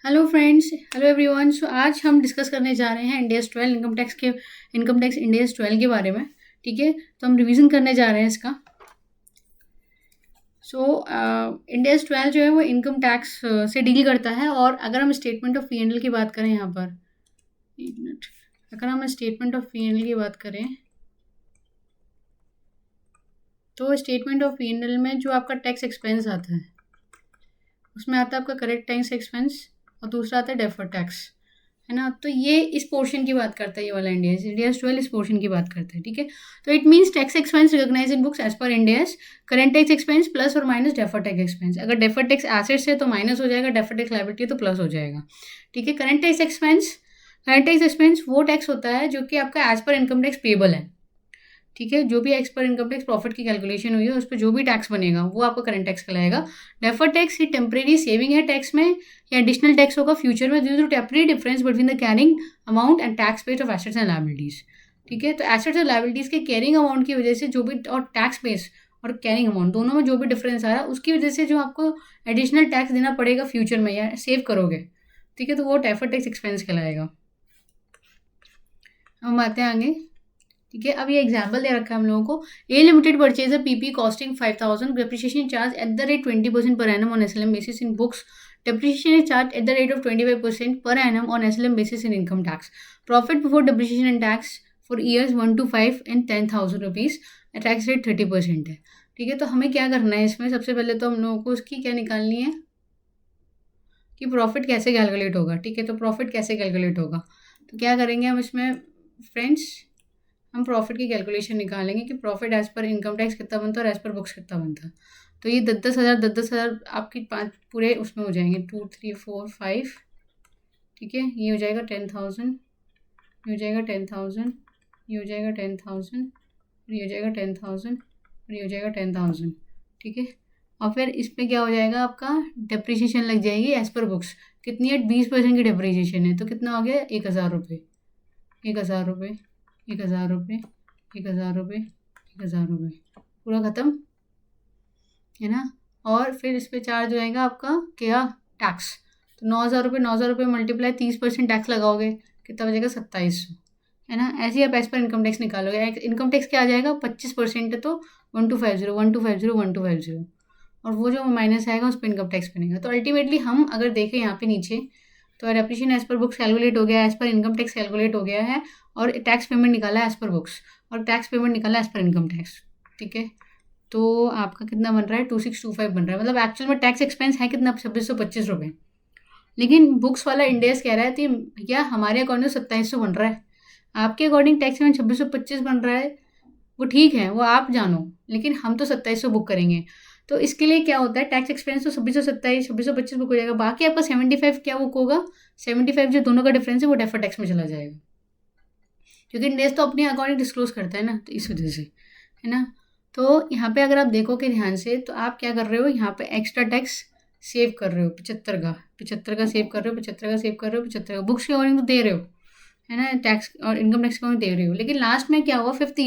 Hello friends, hello everyone. So आज हम discuss करने जा रहे हैं इंडियाज 12 इनकम टैक्स इंडियाज 12 के बारे में। ठीक है, तो हम रिवीजन करने जा रहे हैं इसका। सो इंडियाज 12 जो है वो इनकम टैक्स से डील करता है। और अगर हम statement of P and L की बात करें, यहाँ पर एक मिनट, अगर हम statement of P and L की बात करें तो statement of P and L में जो आपका टैक्स एक्सपेंस आता है उसमें आता है आपका करेक्ट टैक्स एक्सपेंस और दूसरा आता है डेफर्ड टैक्स, है ना। तो ये इस पोर्शन की बात करता है, ये वाला इंडियाज 12 इस पोर्शन की बात करता है। ठीक है, तो it means tax expense recognise in books as per Ind AS current tax expense plus और माइनस डेफर्ड टैक्स एक्सपेंस। अगर डेफर्ड टैक्स एसेट्स है तो माइनस हो जाएगा, डेफर्ड टैक्स लायबिलिटी तो प्लस हो जाएगा। ठीक है, करंट टैक्स एक्सपेंस वो टैक्स होता है जो कि आपका as per income tax payable है। ठीक है, जो भी एक्स पर इनकम टैक्स प्रॉफिट की कैलकुलेशन हुई है उस पर जो भी टैक्स बनेगा वो आपका करंट टैक्स कहलाएगा। डेफर्ड टैक्स ये टेम्परेरी सेविंग है टैक्स में या एडिशनल टैक्स होगा फ्यूचर में due to temporary difference between the carrying amount and tax base of assets and liabilities. ठीक है, तो एसेट्स और लायबिलिटीज के कैरिंग अमाउंट की वजह से जो भी, और टैक्स बेस और कैरिंग अमाउंट दोनों में जो भी डिफरेंस आ रहा है उसकी वजह से जो आपको एडिशनल टैक्स देना पड़ेगा फ्यूचर में या सेव करोगे, ठीक है, तो वो डेफर्ड टैक्स एक्सपेंस कहलाएगा। हम आते हैं आगे। ठीक है, अब ये एग्जाम्पल दे रखा है हम लोगों को। A limited purchase PP costing 5000, depreciation charge at the rate 20% per annum on SLM basis in books. Depreciation is charge at the rate of 25% per annum on SLM basis in income tax. Profit before depreciation and tax for years 1 to 5 and 10,000 rupees. Tax rate 30% है। ठीक है, तो हमें क्या करना है इसमें, सबसे पहले तो हम लोगों को उसकी क्या निकालनी है कि प्रॉफिट कैसे कैलकुलेट होगा। ठीक है, तो प्रॉफिट कैसे कैलकुलेट होगा, तो क्या करेंगे हम इसमें फ्रेंड्स, हम प्रॉफिट की कैलकुलेशन निकालेंगे कि profit as per income tax कितना बनता है और एज पर बुक्स कितना बनता है। तो ये 10,000 आपकी पाँच पूरे उसमें हो जाएंगे, 2 3 4 5। ठीक है, ये हो जाएगा 10,000, ये हो जाएगा 10,000, ये हो जाएगा 10,000, ये हो जाएगा 10,000 और ये हो जाएगा 10,000। ठीक है, और फिर इस पर क्या हो जाएगा, आपका डेप्रिसिएशन लग जाएगी एज पर बुक्स। कितनी है, 20% की डेप्रिसिएशन है, तो कितना हो गया, 1,000 रुपये, 1,000 रुपये, 1,000 रुपये, 1,000 रुपये, 1,000 रुपये, पूरा ख़त्म, है ना। और फिर इस पर चार्ज हो जाएगा आपका क्या, टैक्स। तो 9,000 रुपये, 9,000 रुपये मल्टीप्लाई 30% टैक्स लगाओगे, कितना बचेगा, 2,700, है ना। ऐसे ही आप एज पर इनकम टैक्स निकालोगे। इनकम टैक्स क्या आ जाएगा, 25% है तो 1,250, 1,250, 1,250, और वो जो माइनस आएगा उस पर इनकम टैक्स बनेगा। तो अल्टीमेटली हम अगर देखें यहाँ पे नीचे, तो depreciation as per books calculate हो गया, as per income tax calculate हो गया है, और टैक्स पेमेंट निकाला है एज पर बुक्स, और टैक्स पेमेंट निकाला है एज पर इनकम टैक्स। ठीक है, तो आपका कितना बन रहा है, 2,625 बन रहा है। मतलब एक्चुअल में टैक्स एक्सपेंस है कितना, 2,625 रुपये, लेकिन बुक्स वाला इंडेक्स कह रहा है कि भैया हमारे अकॉर्डिंग 2,700 बन रहा है, आपके अकॉर्डिंग टैक्स में 2,625 बन रहा है, वो ठीक है, वो आप जानो, लेकिन हम तो 2,700 बुक करेंगे। तो इसके लिए क्या होता है, टैक्स एक्सपेंस तो 2,627, 2,625 बुक हो जाएगा, बाकी आपका 75 क्या बुक होगा, 75 जो दोनों का डिफरेंस है वो डेफर टैक्स में चला जाएगा, क्योंकि इंडेक्स तो अपने अकॉर्डिंग डिस्क्लोज करता है ना, तो इस वजह से, है ना। तो यहाँ पे अगर आप देखोगे ध्यान से, तो आप क्या कर रहे हो, यहाँ पे एक्स्ट्रा टैक्स सेव कर रहे हो, 75 का सेव कर रहे हो, 75 का सेव कर रहे हो, 75 का बुक्स के अकॉर्डिंग तो दे रहे हो, है ना, टैक्स और इनकम टैक्स को दे रही हो। लेकिन लास्ट में क्या हुआ, फिफ्थ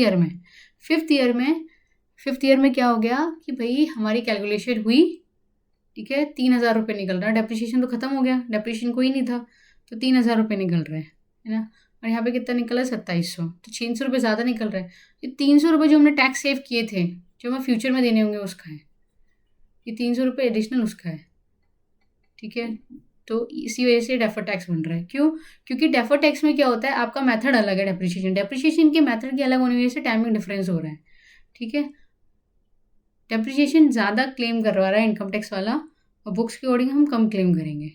ईयर में क्या हो गया कि भाई हमारी कैलकुलेशन हुई, ठीक है, 3,000 रुपये निकल रहा है, डेप्रिसिएशन तो खत्म हो गया, डेप्रिसिएशन कोई नहीं था, तो 3,000 रुपये निकल रहे हैं, है ना। और यहाँ पे कितना निकला है, 2,700, तो 600 रुपये ज़्यादा निकल रहा है। ये 300 रुपये जो हमने टैक्स सेव किए थे, जो हमें फ्यूचर में देने होंगे उसका है, ये 300 रुपये एडिशनल उसका है। ठीक है, तो इसी वजह से डेफर टैक्स बन रहा है। क्यों, क्योंकि डेफर टैक्स में क्या होता है, आपका मेथड अलग है, डेप्रिसिएशन के मेथड के अलग होने की वजह से टाइमिंग डिफरेंस हो रहा है। ठीक है, डेप्रिसिएशन ज़्यादा क्लेम करवा रहा है इनकम टैक्स वाला, और बुक्स के अकॉर्डिंग हम कम क्लेम करेंगे।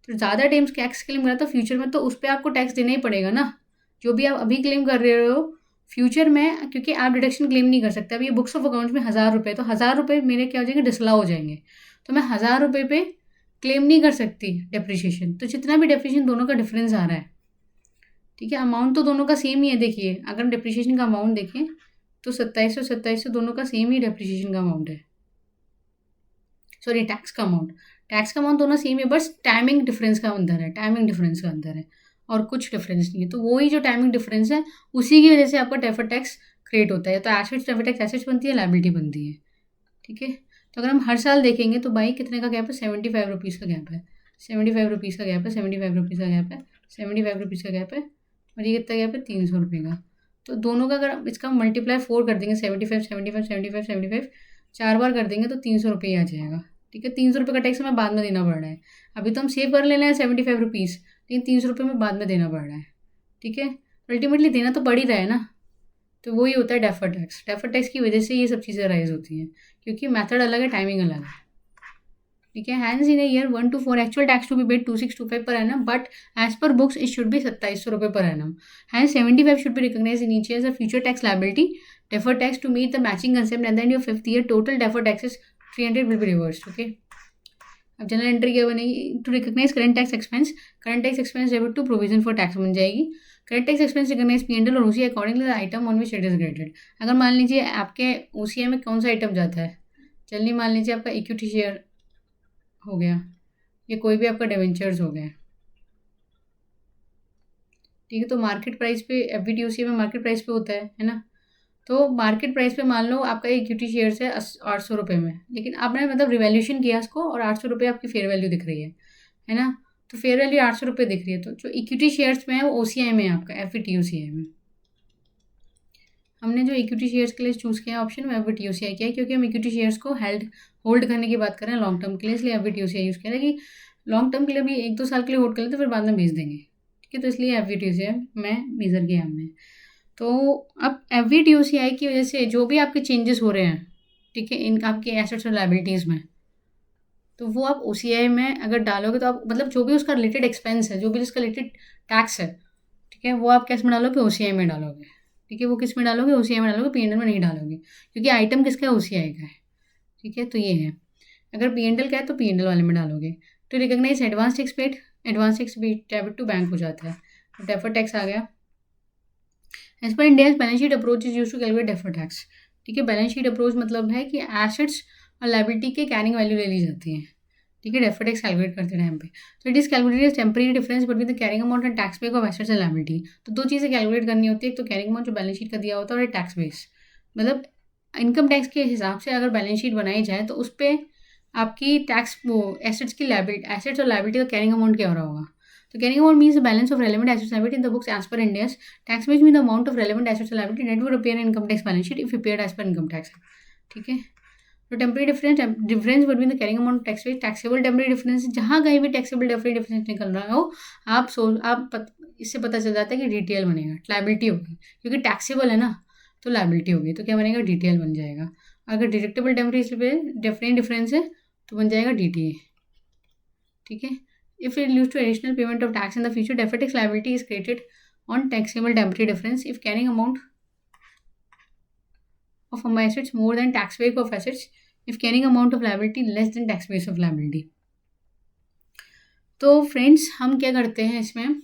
तो ज़्यादा टाइम्स टैक्स क्लेम करा तो फ्यूचर में तो उस पर आपको टैक्स देना ही पड़ेगा ना, जो भी आप अभी क्लेम कर रहे हो फ्यूचर में, क्योंकि आप डिडक्शन क्लेम नहीं कर सकते। अब ये बुक्स ऑफ अकाउंट्स में 1,000 रुपये, तो 1,000 रुपये मेरे क्या हो जाएंगे, डिसअलाउ हो जाएंगे, तो मैं 1,000 रुपये पे क्लेम नहीं कर सकती डेप्रिसिएशन। तो जितना भी डेप्रिसिएशन दोनों का डिफरेंस आ रहा है, ठीक है, अमाउंट तो दोनों का सेम ही है। देखिए अगर डेप्रिसिएशन का अमाउंट देखें तो 2,700 दोनों का सेम ही डेप्रिसिएशन का अमाउंट है, सॉरी टैक्स का अमाउंट दोनों सेम है, बस टाइमिंग डिफरेंस का अंदर है, और कुछ डिफरेंस नहीं है। तो वही जो टाइमिंग डिफरेंस है उसी की वजह से आपका डेफर टैक्स क्रिएट होता है। तो एसेट्स डेफर टैक्स एसेट्स बनती है, लायबिलिटी बनती है। ठीक है, तो अगर हम हर साल देखेंगे तो भाई कितने का गैप है, 75 रुपीज़ का गैप है। ₹75 का गैप है, ₹75 का गैप है, ₹75 का गैप है, और ये कितना गैप है? ₹300 का। तो दोनों का अगर इसका मल्टीप्लाई 4 कर देंगे, 75, 75, 75, 75, 4 बार कर देंगे तो ₹300 आ जाएगा। ठीक है, ₹300 का टैक्स हमें बाद में देना पड़ रहा है। अभी तो हम सेव कर लेना है ₹75, लेकिन ₹300 में बाद में देना पड़ रहा है। ठीक है, अल्टीमेटली देना तो पड़ ही रहा है ना। तो वही होता है डेफर्ड टैक्स। डेफर्ड टैक्स की वजह से ये सब चीज़ें राइज होती हैं, क्योंकि मेथड अलग है, टाइमिंग अलग है। ठीक है, hence in year 1 to 4 actual tax to be paid 2625 per annum, but as per books it should be ₹2700 per annum. Hence 75 should be recognise in each year as a future tax liability. Deferred tax to meet the matching concept at the end of 5th year total deferred taxes 300 will be reversed. Okay, अब journal entry क्या बनेगी? To recognise current tax expense, current tax expense debit to provision for tax बन जाएगी। Current tax expense recognise P&L और OCI accordingly the item on which it is graded. अगर मान लीजिए आपके OCI में कौन सा आइटम जाता है, चलिए मान लीजिए आपका इक्विटी शेयर हो गया, या कोई भी आपका डिवेंचर्स हो गया। ठीक है, तो मार्केट प्राइस पे एफबीटी OCI में मार्केट प्राइस पे होता है ना। तो मार्केट प्राइस पे मान लो आपका इक्विटी शेयर्स है ₹800 में, लेकिन आपने मतलब रिवैल्यूएशन किया उसको और ₹800 आपकी फेयर वैल्यू दिख रही है ना। तो फेयर वैल्यू ₹800 दिख रही है, तो जो इक्विटी शेयर्स में है वो OCI में है आपका, एफबीटी OCI में। हमने जो इक्विटी शेयर्स के लिए चूज़ किया ऑप्शन, वो एफबीटी OCI किया है, क्योंकि हम इक्विटी शेयर्स को होल्ड करने की बात कर रहे हैं लॉन्ग टर्म के लिए, इसलिए एफबीटी OCI यूज़ किया है कि लॉन्ग टर्म के लिए भी 1-2 साल के लिए होल्ड कर लेते फिर बाद में बेच देंगे। ठीक है, तो इसलिए एफबीटी OCI में मेजर किया हमने। तो अब एफबीटी OCI की वजह से जो भी आपके चेंजेस हो रहे हैं, ठीक है, इन आपके एसेट्स और लायबिलिटीज़ में, तो वो आप OCI में अगर डालोगे तो आप मतलब जो भी उसका रिलेटेड एक्सपेंस है, जो भी उसका रिलेटेड टैक्स है, ठीक है, वो आप कैस में डालोगे? OCI में डालोगे। ठीक है, वो किस में डालोगे? OCI में डालोगे, P&L में नहीं डालोगे, क्योंकि आइटम किसका है? OCI का है। ठीक है, तो ये है। अगर P&L का है तो P&L वाले में डालोगे। तो recognise advance tax paid, advance tax debit to bank हो जाता है, तो डेफर्ड टैक्स आ गया। As per India balance sheet approach is use to calculate deferred tax. ठीक है, बैलेंस शीट अप्रोच मतलब है कि एसेट्स और लायबिलिटी के कैरिंग वैल्यू ले ली जाती है। ठीक है, डेफर्ड टैक्स कैलकुलेट करते टाइम पे, तो it is calculated temporary difference between the carrying amount and tax पे ऑफ एसेट्स एंड लायबिलिटी। तो दो चीज़ें कैलकुलेट करनी होती है, एक तो कैरिंग अमाउंट जो बैलेंस शीट का दिया होता है, और टैक्स बेस, मतलब इनकम टैक्स के हिसाब से अगर बैलेंस शीट बनाई जाए तो उस पर आपकी टैक्स वो एसेट्स की लायबिलिटी, एसेट्स और लायबिलिटी का कैरिंग अमाउंट क्या हो रहा होगा। तो carrying amount means the balance of relevant assets liability in the books as per Ind AS tax base mean the amount of relevant assets liability net would appear in income tax balance sheet if appeared as per income tax. ठीक है, तो temporary difference between the carrying amount tax base, taxable temporary difference, जहाँ कहीं भी taxable temporary difference निकल रहा हो, इससे पता चल जाता है कि डिटेल बनेगा, लायबिलिटी होगी, क्योंकि टैक्सेबल है ना, तो लायबिलिटी होगी, तो क्या बनेगा? डिटेल बन जाएगा। अगर डिडक्टेबल टेम्परेरी डिफरेंस है तो बन जाएगा DTA। ठीक है, if it leads to additional payment of tax in the future, deferred tax liability is created on taxable temporary difference if carrying amount of assets more than tax base of assets, if carrying amount of liability less than tax base of liability। तो friends, हम क्या करते हैं इसमें,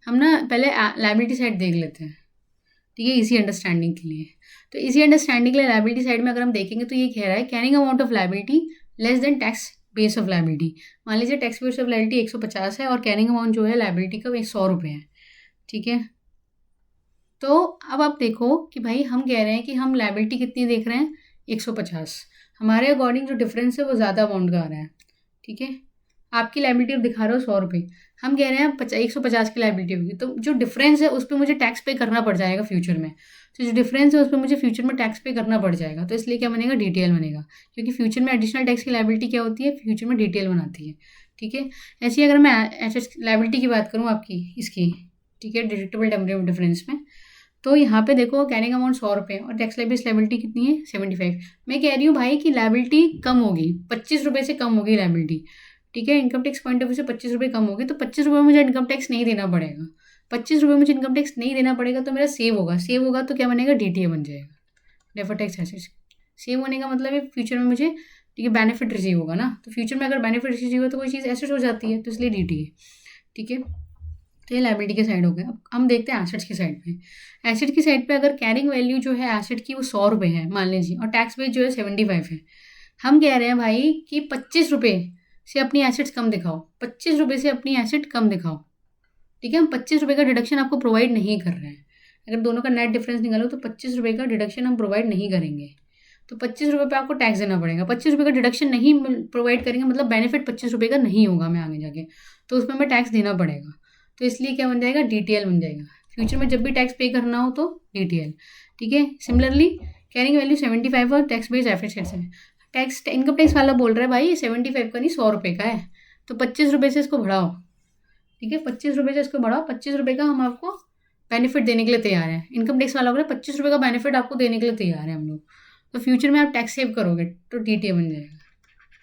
हम ना पहले liability side देख लेते हैं। ठीक है, इजी अंडरस्टैंडिंग के लिए। तो इजी अंडरस्टैंडिंग के लिए लायबिलिटी साइड में अगर हम देखेंगे तो ये कह रहा है carrying amount of liability less than tax base of liability. मान लीजिए टैक्स बेस ऑफ लायबिलिटी 150 है और कैरिंग अमाउंट जो है लायबिलिटी का ₹100 है। ठीक है, तो अब आप देखो कि भाई हम कह रहे हैं कि हम लायबिलिटी कितनी देख रहे हैं? 150। हमारे अकॉर्डिंग जो डिफरेंस है वो ज़्यादा अमाउंट का आ रहा है। ठीक है, आपकी लायबिलिटी दिखा रहे हो ₹100, हम कह रहे हैं 150 की लायबिलिटी होगी, तो जो डिफरेंस है उस पर मुझे टैक्स पे करना पड़ जाएगा फ्यूचर में। तो जो डिफरेंस है उस पर मुझे फ्यूचर में टैक्स पे करना पड़ जाएगा, तो इसलिए क्या बनेगा? DTL बनेगा, क्योंकि फ्यूचर में एडिशनल टैक्स की लायबिलिटी क्या होती है? फ्यूचर में DTL बनाती है। ठीक है, ऐसी अगर मैं एसेट्स लायबिलिटी की बात करूँ आपकी इसकी, ठीक है, डिडक्टेबल टेम्परेरी डिफरेंस में, तो यहाँ पे देखो कैरिंग अमाउंट ₹100 और टैक्स लायबिलिटी कितनी है? 75। मैं कह रही हूँ भाई कि लायबिलिटी कम होगी, ₹25 से कम होगी लायबिलिटी। ठीक है, income tax point of view से ₹25 कम होगी, तो ₹25 मुझे इनकम टैक्स नहीं देना पड़ेगा। ₹25 मुझे इनकम टैक्स नहीं देना पड़ेगा, तो मेरा सेव होगा तो क्या बनेगा? DTA बन जाएगा, डेफर्ड टैक्स एसेट्स। सेव होने का मतलब है फ्यूचर में मुझे, ठीक है, बेनिफिट रिसीव होगा ना, तो फ्यूचर में अगर बेनिफिट रिसीव होगा तो कोई चीज़ एसेट हो जाती है, तो इसलिए DTA। ठीक है, तो ये लायबिलिटी के साइड हो गया। अब हम देखते हैं एसेट्स की साइड पे। एसेट की साइड पे अगर कैरिंग वैल्यू जो है एसेट की वो ₹100 है मान लीजिए, और टैक्स बेस जो है 75 है, हम कह रहे हैं भाई कि ₹25 से अपनी एसेट्स कम दिखाओ, ₹25 से अपनी एसेट कम दिखाओ। ठीक है, हम ₹25 का डिडक्शन आपको प्रोवाइड नहीं कर रहे हैं। अगर दोनों का नेट डिफरेंस निकालो तो ₹25 का डिडक्शन हम प्रोवाइड नहीं करेंगे। तो 25 रुपये पे आपको टैक्स देना पड़ेगा। 25 रुपये का डिडक्शन नहीं प्रोवाइड करेंगे, मतलब बेनिफिट 25 रुपये का नहीं होगा मैं आगे जाके, तो उसमें हमें टैक्स देना पड़ेगा। तो इसलिए क्या बन जाएगा, DTL बन जाएगा। फ्यूचर में जब भी टैक्स पे करना हो तो DTL, ठीक है। सिमिलरली कैरिंग वैल्यू 75 और टैक्स बेस्ड एफिशिएंसी है। टैक्स इनकम टैक्स वाला बोल रहा है भाई 75 का नहीं 100 रुपये का है, तो 25 रुपये से इसको बढ़ाओ, ठीक है। 25 रुपये से इसको बढ़ाओ, 25 रुपये का हम आपको बेनिफिट देने के लिए तैयार है। इनकम टैक्स वाला बोल रहा है 25 रुपये का बेनिफिट आपको देने के लिए तैयार है हम लोग। तो फ्यूचर में आप टैक्स सेव करोगे तो DTA बन जाएगा,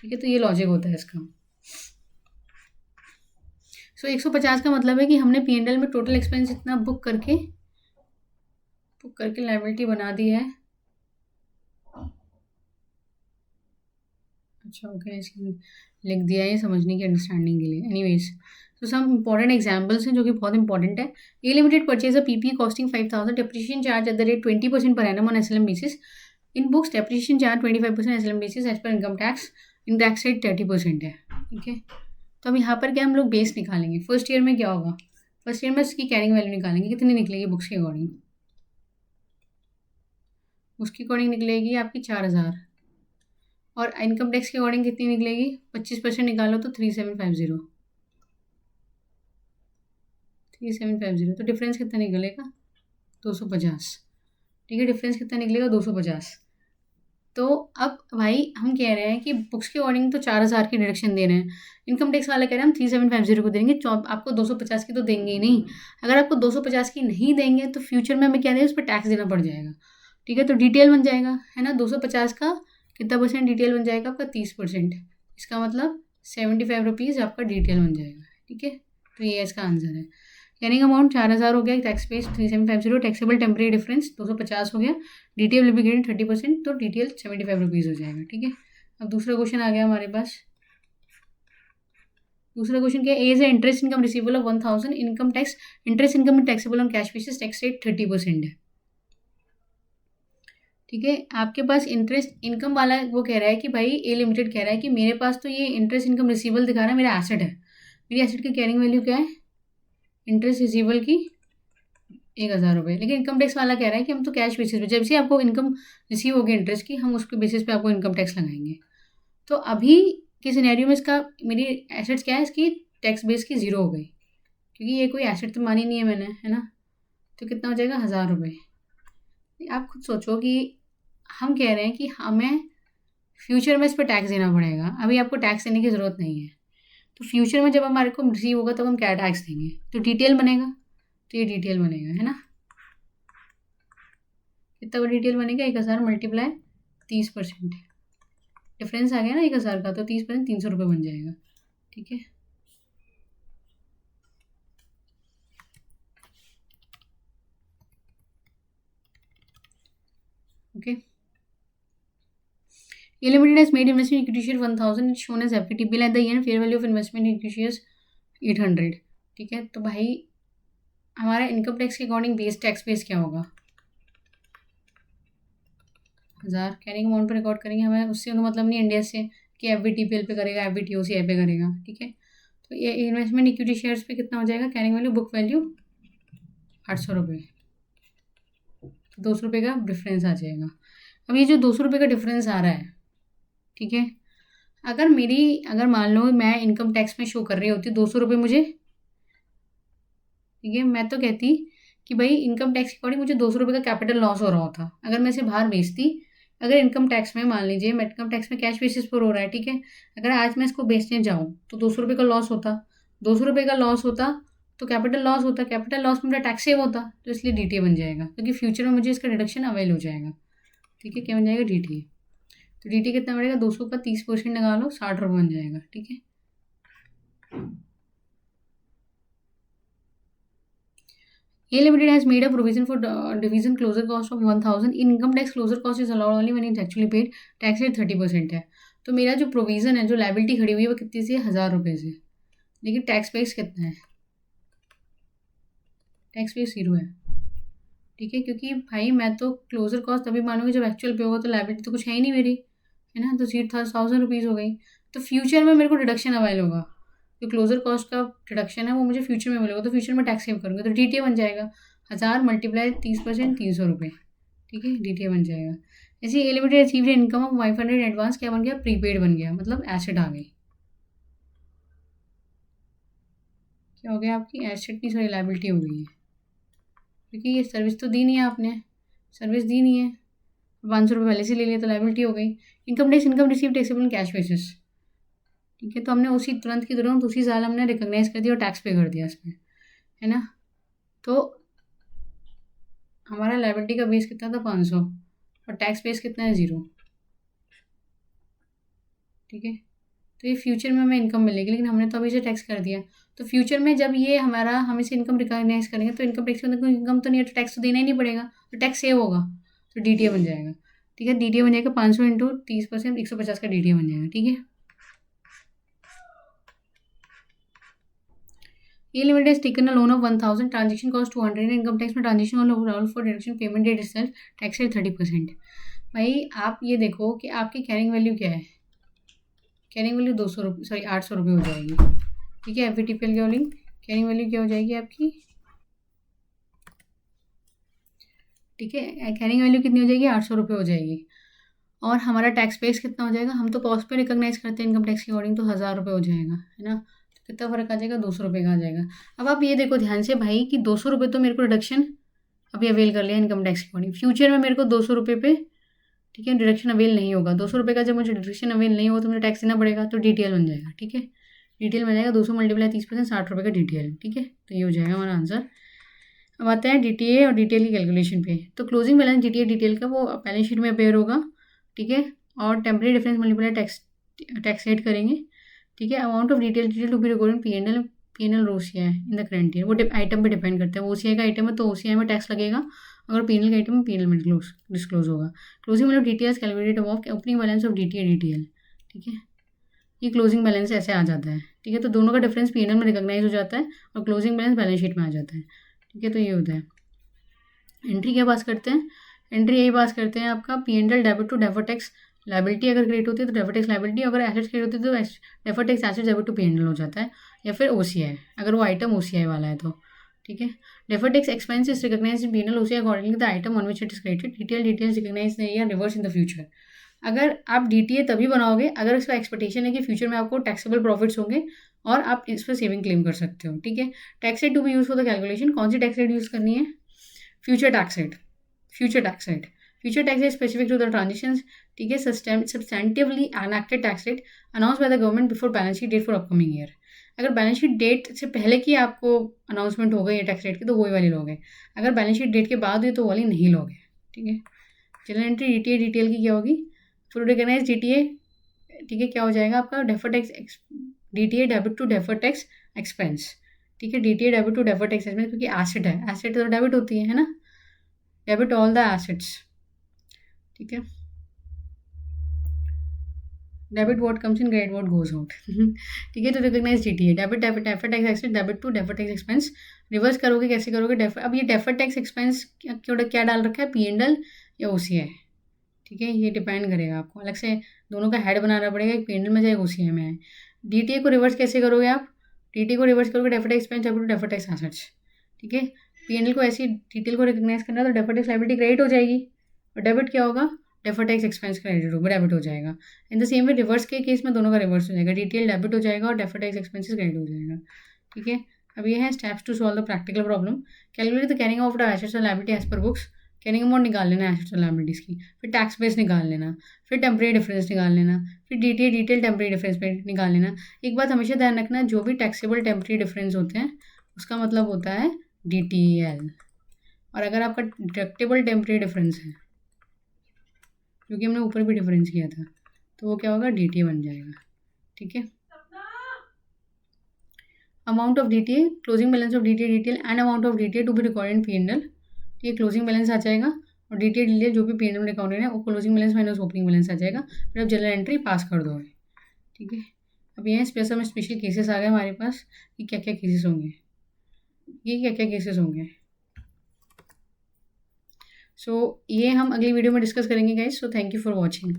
ठीक है। तो ये लॉजिक होता है इसका। सो 150 का मतलब है कि हमने P&L में टोटल एक्सपेंस इतना बुक करके लायबिलिटी बना दी है। अच्छा ओके, इसलिए लिख दिया है समझने की, अंडरस्टैंडिंग के लिए। एनीवेज, तो सम इंपॉर्टेंट एग्जांपल्स हैं जो कि बहुत इंपॉर्टेंट है। A limited purchase a PPE costing 5000, depreciation charge at the rate 20% per annum on SLM basis. In books depreciation charge 25% SLM basis as per income tax, in tax rate 30% है, ठीक है। तो अब यहाँ पर क्या हम लोग बेस निकालेंगे। फर्स्ट ईयर में क्या होगा, फर्स्ट ईयर में इसकी कैरिंग वैल्यू निकालेंगे, कितनी निकलेगी बुक्स के अकॉर्डिंग। उसके अकॉर्डिंग निकलेगी आपकी 4000, और इनकम टैक्स के अकॉर्डिंग कितनी निकलेगी, 25% निकालो तो 3750, 3750। तो डिफरेंस कितना निकलेगा, 250, ठीक है। डिफरेंस कितना निकलेगा, 250। तो अब भाई हम कह रहे हैं कि बुक्स के अकॉर्डिंग तो 4000 की डिडक्शन दे रहे हैं, इनकम टैक्स वाला कह रहे हैं हम 3750 को देंगे, आपको 250 की तो देंगे ही नहीं। अगर आपको 250 की नहीं देंगे तो फ्यूचर में हमें क्या देंगे, उस पर टैक्स देना पड़ जाएगा, ठीक है। तो DTL बन जाएगा, है ना। 250 का कितना परसेंट DTL बन जाएगा आपका, 30%। इसका मतलब 75 रुपीज़ आपका DTL बन जाएगा, ठीक है। तो ये इसका आंसर है। यानी अमाउंट 4000 हो गया, tax base 3750, taxable temporary difference 250 हो गया, DTL विल बी गेटिंग 30%, तो DTL 75 रुपीज़ हो जाएगा, ठीक है। अब दूसरा क्वेश्चन आ गया हमारे पास। दूसरा क्वेश्चन क्या है, A is interest income receivable of 1000, income tax interest income taxable on cash basis, tax rate 30% है, ठीक है। आपके पास इंटरेस्ट इनकम वाला वो कह रहा है कि भाई ए लिमिटेड कह रहा है कि मेरे पास तो ये इंटरेस्ट इनकम रिसीवेबल दिखा रहा है, मेरा एसेट है, मेरी एसेट की कैरिंग वैल्यू क्या है, इंटरेस्ट रिसीवेबल की 1000 रुपये। लेकिन इनकम टैक्स वाला कह रहा है कि हम तो कैश बेसिस पे, जब से आपको इनकम रिसीव होगी इंटरेस्ट की, हम उसके बेसिस पे आपको इनकम टैक्स लगाएंगे। तो अभी के सिनेरियो में इसका मेरी एसेट्स क्या है, इसकी टैक्स बेस की 0 हो गई, क्योंकि ये कोई एसेट तो मानी नहीं है मैंने, है ना। तो कितना हो जाएगा, 1000 रुपये। आप खुद सोचो कि हम कह रहे हैं कि हमें फ्यूचर में इस पर टैक्स देना पड़ेगा, अभी आपको टैक्स देने की ज़रूरत नहीं है। तो फ्यूचर में जब हमारे को रिसीव होगा तब हम क्या टैक्स देंगे, तो DTL बनेगा, तो ये DTL बनेगा, है ना। कितना का DTL बनेगा, 1000 मल्टीप्लाई 30%, डिफरेंस आ गया ना 1000 का, तो 30% 300 रुपये बन जाएगा, ठीक है। Okay, A Limited has made investment equity share 1000, it's shown as FVTPL at the end, fair value of investment equity shares 800, ठीक है। तो भाई हमारा इनकम टैक्स के अकॉर्डिंग बेस टैक्स बेस क्या होगा, 1000 कैरिंग अमाउंट पर रिकॉर्ड करेंगे, हमें उससे मतलब नहीं इंडिया से कि FVTPL पे करेगा, FVTOCI पे करेगा, ठीक है। तो ये इन्वेस्टमेंट इक्विटी शेयर्स पे कितना हो जाएगा, कैरिंग वैल्यू बुक वैल्यू 800 रुपये, 200 रुपये का डिफरेंस आ जाएगा। अब ये जो 200 रुपये का डिफरेंस आ रहा है, ठीक है, अगर मान लो मैं इनकम टैक्स में शो कर रही होती 200 रुपये मुझे, ठीक है, मैं तो कहती कि भाई इनकम टैक्स के अकॉर्डिंग मुझे 200 रुपये का कैपिटल लॉस हो रहा होता अगर मैं इसे बाहर बेचती। अगर इनकम टैक्स में मान लीजिए, मैं इनकम टैक्स में कैश बेसिस पर हो रहा है, ठीक है, अगर आज मैं इसको बेचने जाऊँ तो 200 रुपये का लॉस होता, 200 रुपये का लॉस होता तो कैपिटल लॉस होता, कैपिटल लॉस में मेरा टैक्स सेव होता, तो इसलिए DTA बन जाएगा, क्योंकि फ्यूचर में मुझे इसका डिडक्शन अवेल हो जाएगा, ठीक है। क्या बन जाएगा, DTA। तो DTA कितना बढ़ेगा, 200 का 30% लगा लो, 60 रुपये बन जाएगा, ठीक है। A Limited has made a provision for division closure cost of 1000. Income tax closure cost is allowed only when it's actually paid. Tax rate 30% है। तो मेरा जो प्रोविज़न है, जो लाइबिलिटी खड़ी हुई है, वो कितनी सी है, 1000 रुपये से, लेकिन टैक्स बेस कितना है, टैक्स बेस 0 है, ठीक है। क्योंकि भाई मैं तो क्लोजर कॉस्ट तभी मानूंगी जब एक्चुअल पे होगा, तो लाइबिलिटी तो कुछ है ही नहीं मेरी, है ना। तो 1000 रुपीज़ हो गई, तो फ्यूचर में मेरे को डिडक्शन अवेल होगा, जो क्लोजर कॉस्ट का डिडक्शन है वो मुझे फ्यूचर में मिलेगा, तो फ्यूचर में टैक्स सेव करूँगी, तो DTA बन जाएगा, 1000 मल्टीप्लाई 30% 300 रुपये, ठीक है, DTA बन जाएगा। ऐसे A limited achieve income of 500 advance, क्या बन गया, प्रीपेड बन गया, मतलब एसेट आ गई। क्या हो गया, आपकी एसेट की सॉरी लाइबिलिटी हो गई है, क्योंकि ये सर्विस तो दी नहीं है आपने, सर्विस दी नहीं है, 500 रुपये पहले से ले लिया तो लाइबिलिटी हो गई। Income tax, income receive taxable cash basis, ठीक है, तो हमने उसी तुरंत की तुरंत उसी साल हमने रिकॉग्नाइज कर दिया और टैक्स पे कर दिया इसमें, है ना। तो हमारा लाइबिलिटी का बेस कितना था, 500, और टैक्स बेस कितना है, 0, ठीक है। तो ये फ्यूचर में हमें इनकम मिलेगी, लेकिन हमने तो अभी से टैक्स कर दिया। तो फ्यूचर में जब ये हमारा हम इसे इनकम रिकॉग्नाइज करेंगे तो इनकम टैक्स के अंदर कोई इनकम तो नहीं है, तो टैक्स तो देना ही नहीं पड़ेगा, तो टैक्स सेव होगा, तो डीटीए बन जाएगा, ठीक है। डीटीए बन जाएगा 500 इंटू 30%, 150 का डीटीए बन जाएगा, ठीक है। ये limited has taken a loan of 1000, transaction cost 200, income tax में transaction all for deduction payment date itself, tax rate 30%। भाई आप ये देखो कि आपकी कैरिंग वैल्यू क्या है, कैरिंग वैल्यू 200 रुपये, सॉरी 800 रुपये हो जाएगी, ठीक है। एफवीटीपीएल की होल्डिंग कैरिंग वैल्यू क्या हो जाएगी आपकी, ठीक है, कैरिंग वैल्यू कितनी हो जाएगी, 800 रुपये हो जाएगी। और हमारा टैक्स बेस कितना हो जाएगा, हम तो कॉस्ट पे रिकॉग्नाइज करते हैं इनकम टैक्स के अकॉर्डिंग, तो 1000 रुपये हो जाएगा, है ना। तो कितना फ़र्क आ जाएगा, 200 रुपये का आ जाएगा। अब आप ये देखो ध्यान से भाई कि 200 रुपये तो मेरे को डिडक्शन अभी अवेल कर लिया इनकम टैक्स के अकॉर्डिंग, फ्यूचर में मेरे को 200 रुपये पे, ठीक है, डिडक्शन अवेल नहीं होगा। 200 रुपये का जब मुझे डिडक्शन अवेल नहीं होगा तो मुझे टैक्स देना पड़ेगा, तो डीटीएल बन जाएगा, ठीक है। डीटीएल बन जाएगा 200 मल्टीप्लाई 30%, 60 रुपये का डीटीएल, ठीक है। तो ये हो जाएगा हमारा आंसर। अब आते हैं डीटीए और डीटीएल की कैलकुलेशन पे। तो क्लोजिंग बैलेंस डीटीए डीटीएल का वो बैलेंस शीट में अपेयर होगा, ठीक है। और temporary difference multiply tax rate करेंगे, ठीक है। Amount of detail to be recorded P N L और OCI in the current year, वो आइटम पे डिपेंड करता है। वो ओसीआई का आइटम है तो ओसीआई में टैक्स लगेगा, अगर पीएनएल का आइटम है पीएनएल में डिस्क्लोज होगा। क्लोजिंग मतलब details calculated of opening balance of DTA DTL, ठीक है। ये क्लोजिंग बैलेंस ऐसे आ जाता है, ठीक है। तो दोनों का डिफरेंस पीएनएल में रिकॉग्नाइज हो जाता है और क्लोजिंग बैलेंस बैलेंस शीट में आ जाता है, ठीक है। तो ये होता है। एंट्री क्या पास करते हैं, एंट्री यही पास करते हैं आपका P and L debit to deferred tax liability अगर क्रिएट होती है तो डेफर्ड टैक्स लाइबिलिटी, अगर एसेट्स क्रिएट होती है तो deferred tax assets debit to P and L हो जाता है, या फिर ओसीआई अगर वो आइटम ओसीआई वाला है तो, ठीक है। Deferred tax expense is recognised in P and L OCI accordingly the item on which it is created, details recognise नहीं है रिवर्स इन द फ्यूचर। अगर आप डीटीए तभी बनाओगे अगर इसका एक्सपेक्टेशन है कि फ्यूचर में आपको टैक्सेबल प्रॉफिट्स होंगे और आप इस पर सेविंग क्लेम कर सकते हो, ठीक है। Tax rate to be use for the calculation, कौन सी टैक्स रेट यूज़ करनी है, future tax rate, future tax rate, future tax rate specific to the transactions, ठीक है। Substantively enacted tax rate announce by the government before balance sheet date for upcoming year. अगर balance sheet date से पहले की आपको announcement हो गई है टैक्स रेट की तो वही वाली लोगे, अगर बैलेंस शीट डेट के बाद हुई तो वो वाली नहीं लोगे, ठीक है। जनरल एंट्री डीटीए डिटेल की क्या होगी, फुल रिकॉग्नाइज डीटीए, ठीक है, क्या हो जाएगा आपका deferred tax DTA debit to deferred tax expense, ठीक है। DTA debit to deferred tax expense, क्योंकि एसेट है, एसेट तो डेबिट होती है ना, डेबिट ऑल द एसेट्स, ठीक है। Debit what comes in, credit what goes out, ठीक है। तो recognise DTA debit deferred tax expense debit to deferred tax expense, reverse करोगे कैसे करोगे, अब ये डेफर्ड टैक्स एक्सपेंस क्या डाल रखा है, पी&एल या ओसीआई, ठीक है। ये डिपेंड करेगा, आपको अलग से दोनों का हेड बनाना पड़ेगा, एक पी&एल में जाए ओसीआई में आए। डीटीए को रिवर्स कैसे करोगे आप, डीटीए को रिवर्स करोगे deferred tax expense debit to deferred tax assets, ठीक है। पी&एल को ऐसी डिटेल को रिकॉग्नाइज करना है तो डेफर्ड टैक्स लायबिलिटी क्रेडिट हो जाएगी, और डेबिट क्या होगा, डेफर्ड टैक्स एक्सपेंस क्रेडिट होगा, डेबिट हो जाएगा। In the same way reverse के केस में दोनों का रिवर्स हो जाएगा, डिटेल डेबिट हो जाएगा और डेफर्ड टैक्स एक्सपेंसेस क्रेडिट हो जाएगा, ठीक है। अब ये है steps to solve the practical problem. Calculate the carrying of the assets और liability as per books, carrying amount निकाल लेना एसेट्स और लायबिलिटीज़ की, फिर टैक्स बेस निकाल लेना, फिर टेम्परेरी डिफरेंस निकाल लेना, फिर डिटेल टेम्परेरी डिफरेंस पे निकाल लेना। एक बात हमेशा ध्यान रखना, जो भी टैक्सेबल टेम्परेरी डिफरेंस होते हैं उसका मतलब होता है डीटीएल, और अगर आपका डिडक्टेबल टेम्परेरी डिफरेंस है, क्योंकि हमने ऊपर भी डिफरेंस किया था, तो वो क्या होगा, डीटीए बन जाएगा, ठीक है। Amount of DTA, closing balance of DTA detail and amount of DTA to be recorded in P and L, ठीक है। क्लोजिंग बैलेंस आ जाएगा और डीटीए डिटेल जो भी पी&एल में रिकॉर्डेड है वो closing balance minus opening balance आ जाएगा, फिर आप जनरल एंट्री पास कर दोगे, ठीक है। अब ये स्पेशल केसेस आ गए हमारे पास कि क्या क्या केसेस होंगे, ये क्या क्या केसेस होंगे। सो ये हम अगली वीडियो में डिस्कस करेंगे guys. So thank you for watching.